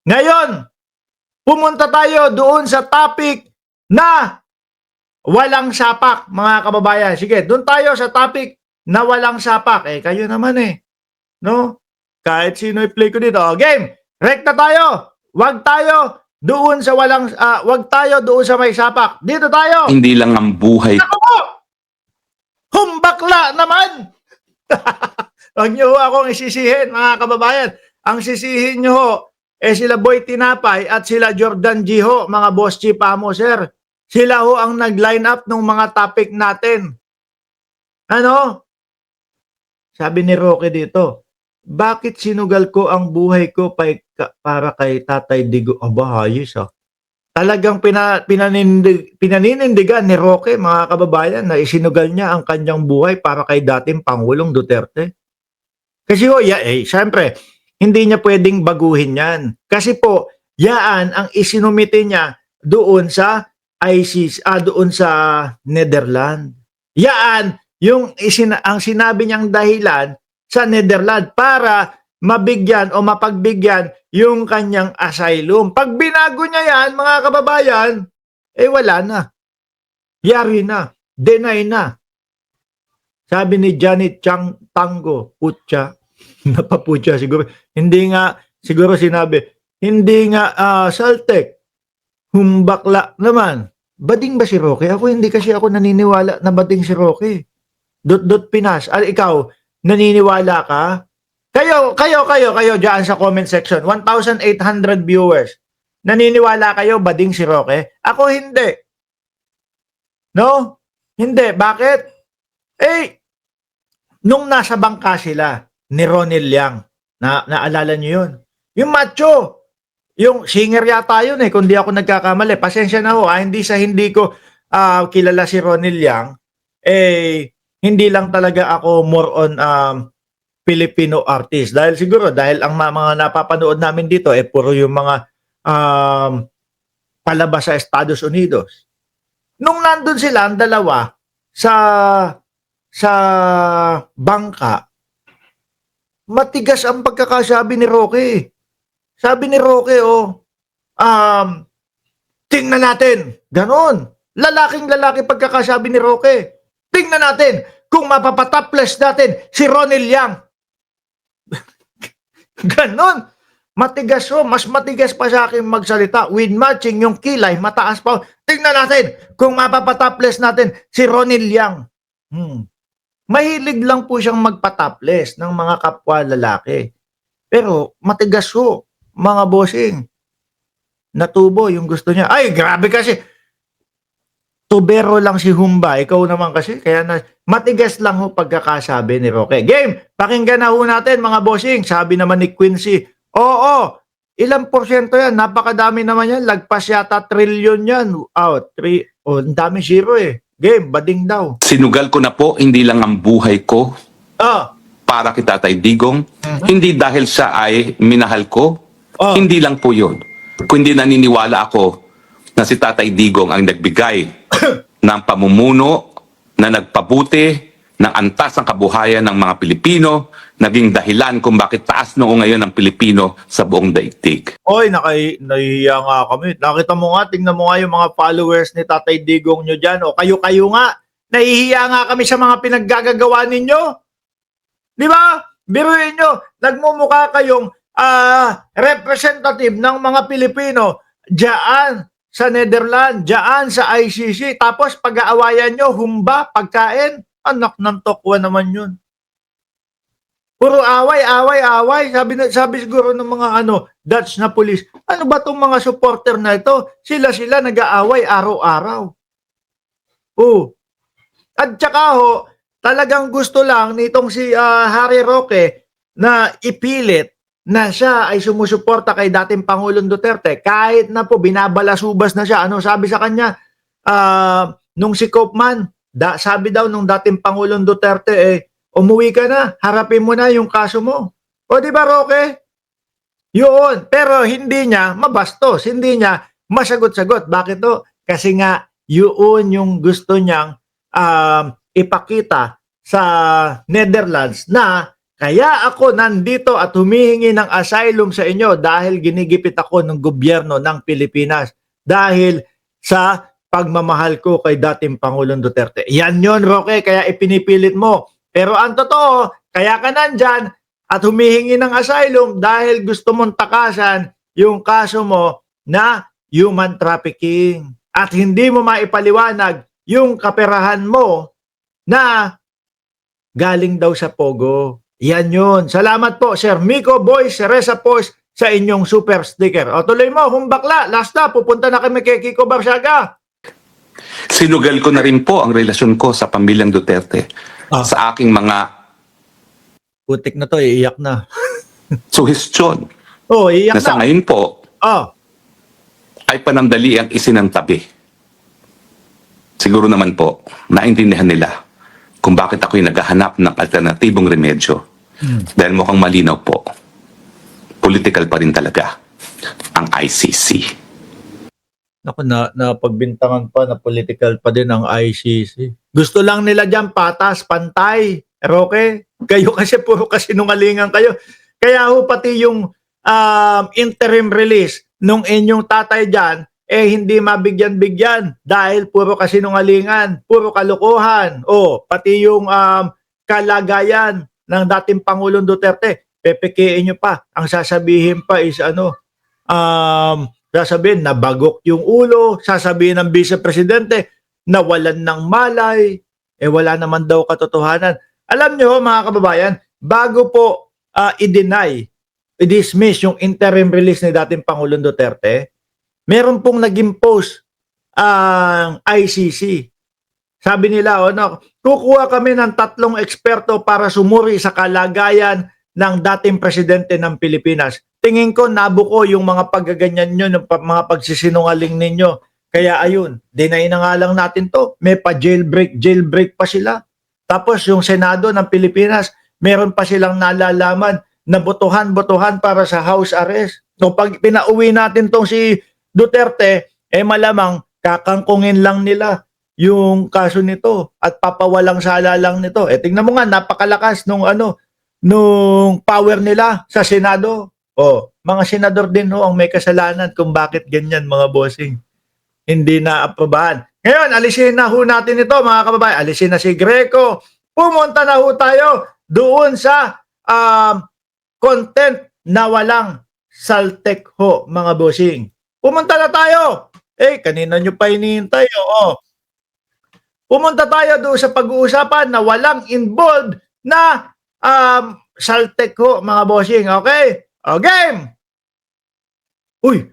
Ngayon, pumunta tayo doon sa topic na walang sapak, mga kababayan. Sige, doon tayo sa topic na walang sapak. Kayo naman no? Kahit sino i-play ko dito. Game, rekta tayo. Wag tayo doon sa wag tayo doon sa may sapak. Dito tayo. Hindi lang ang buhay Ako po! Humbakla naman! Huwag niyo ho akong isisihin, mga kababayan. Ang sisihin niyo ho, sila Boy Tinapay at sila Jordan G ho, mga boss chief amo, sir. Sila ho ang nag-line up ng mga topic natin. Ano? Sabi ni Roque dito, bakit sinugal ko ang buhay ko para kay Tatay Digo? Aba, hayos Talagang pinaninindigan ni Roque, mga kababayan, na isinugal niya ang kanyang buhay para kay dating Pangulong Duterte. Kasi syempre, hindi niya pwedeng baguhin yan. Kasi po, yaan ang isinumite niya doon sa ICC, doon sa Netherlands. Yaan ang sinabi niyang dahilan sa Netherlands para mabigyan o mapagbigyan yung kanyang asylum. Pag binago niya yan, mga kababayan, wala na. Yari na. Deny na. Sabi ni Janet Chang Tango, putya, napaputya siguro. Hindi nga, siguro sinabi, hindi nga Saltek, humbakla naman. Bading ba si Roque? Hindi kasi ako naniniwala na bading si Roque. Dot Pinas. Ikaw, naniniwala ka? Kayo dyan sa comment section, 1,800 viewers. Naniniwala kayo bading si Roque? Ako hindi. No? Hindi. Bakit? Nung nasa bangka sila ni Ronnie Liang, naalala niyo yun? Yung macho, yung singer yata yun kung di ako nagkakamali. Pasensya na ho, hindi ko kilala si Ronnie Liang. Hindi lang talaga ako more on Filipino artist. Dahil ang mga napapanood namin dito, puro yung mga palabas sa Estados Unidos. Nung nandun sila, ang dalawa, sa bangka, matigas ang pagkakasabi ni Roque. Sabi ni Roque, tingnan natin. Ganon. Lalaking-lalaki pagkakasabi ni Roque. Tingnan natin kung mapapatoples natin si Ronnie Liang. Ganon. Matigas mas matigas pa sa akin magsalita. With matching yung kilay, mataas pa. Tingnan natin kung mapapatoples natin si Ronnie Liang. Mahilig lang po siyang magpatoples ng mga kapwa lalaki. Pero matigas mga bossing. Natubo yung gusto niya. Ay, grabe kasi. Tubero lang si Humba. Ikaw naman kasi. Kaya matigas lang pagkakasabi ni Roque. Game, pakinggan na natin mga bossing. Sabi naman ni Quincy, oo, ilang porsyento yan? Napakadami naman yan. Lagpas yata trillion yan. Ang dami zero Game, bading daw. sinugal ko na po, hindi lang ang buhay ko para kay Tatay Digong. Hindi dahil siya ay minahal ko. Hindi lang po yun. Kundi naniniwala ako na si Tatay Digong ang nagbigay ng pamumuno na nagpabuti ng antas ng kabuhayan ng mga Pilipino, naging dahilan kung bakit taas noong ngayon ang Pilipino sa buong daigdig. Oy, nahihiya nga kami. Nakita mo nga, tingnan mo nga yung mga followers ni Tatay Digong nyo dyan. O kayo nga, nahihiya nga kami sa mga pinaggagawa ninyo. Di ba? Biruin nyo, nagmumukha kayong representative ng mga Pilipino dyan sa Netherlands, dyan sa ICC. Tapos pag-aawayan nyo, humba, pagkain, anak ng tokwa naman yun. Puro away. Sabi siguro ng mga Dutch na police, ano ba tong mga supporter na ito? Sila nag-aaway araw-araw. At saka talagang gusto lang nitong si Harry Roque na ipilit na siya ay sumusuporta kay dating Pangulong Duterte kahit na po binabalasubas na siya. Ano sabi sa kanya? Nung si Koopman, sabi daw nung dating Pangulong Duterte, umuwi ka na, harapin mo na yung kaso mo. O di ba, Roque? Yun. Pero hindi niya mabastos, hindi niya masagot-sagot. Bakit to? Kasi nga, yun yung gusto niyang ipakita sa Netherlands na Kaya ako nandito at humihingi ng asylum sa inyo dahil ginigipit ako ng gobyerno ng Pilipinas dahil sa pagmamahal ko kay dating Pangulong Duterte. Yan yon, Roque, kaya ipinipilit mo. Pero ang totoo, kaya ka nandyan at humihingi ng asylum dahil gusto mong takasan yung kaso mo na human trafficking. At hindi mo maipaliwanag yung kaperahan mo na galing daw sa Pogo. Yan yun. Salamat po, Sir Miko Boy Cereza Post sa inyong super sticker. O tuloy mo, kung bakla, last na, pupunta na kami kay Kiko Barsaga. Sinugal ko na rin po ang relasyon ko sa pamilyang Duterte sa aking mga Putik na to, iiyak na. suhestyon Oh, iiyak na sa na. ngayon po Oh, ay panandali ang isinantabi. Siguro naman po, naintindihan nila kung bakit ako'y naghahanap ng alternatibong remedyo. Dahil mukhang malinaw po, political pa rin talaga ang ICC. naku, napagbintangan pa na political pa din ang ICC. Gusto lang nila dyan patas, pantay. Roque, kayo kasi puro kasinungalingan kayo. Kaya ho pati yung interim release nung inyong tatay dyan, hindi mabigyan-bigyan dahil puro kasinungalingan, puro kalokohan. O, pati yung kalagayan ng dating Pangulong Duterte, pepekein nyo pa. Ang sasabihin pa is sasabihin nabagok yung ulo, sasabihin ng Vice Presidente nawalan ng malay, wala naman daw katotohanan. Alam nyo mga kababayan, bago po i-dismiss yung interim release ni dating Pangulong Duterte, meron pong naging post ang ICC. Sabi nila, kukuha kami ng 3 eksperto para sumuri sa kalagayan ng dating presidente ng Pilipinas. Tingin ko nabuko yung mga paggaganyan nyo, yung mga pagsisinungaling ninyo. Kaya ayun, deny na nga lang natin to. May pa jailbreak pa sila. Tapos yung Senado ng Pilipinas, meron pa silang nalalaman na botohan para sa house arrest. So pag pinauwi natin tong si Duterte, malamang kakangkungin lang nila yung kaso nito at papawalang sala lang nito. Tingnan mo nga, napakalakas nung power nila sa Senado. Mga senador din ang may kasalanan kung bakit ganyan mga bossing. Hindi na aprobahan. Ngayon, alisin na ho natin ito mga kababayan. Alisin na si Greco. Pumunta na ho tayo doon sa content na walang saltek ho mga bossing. Pumunta na tayo. Kanina nyo pa hinihintay. Pumunta tayo doon sa pag-uusapan na walang involved na saltek ho mga bossing. Okay? Game! Uy,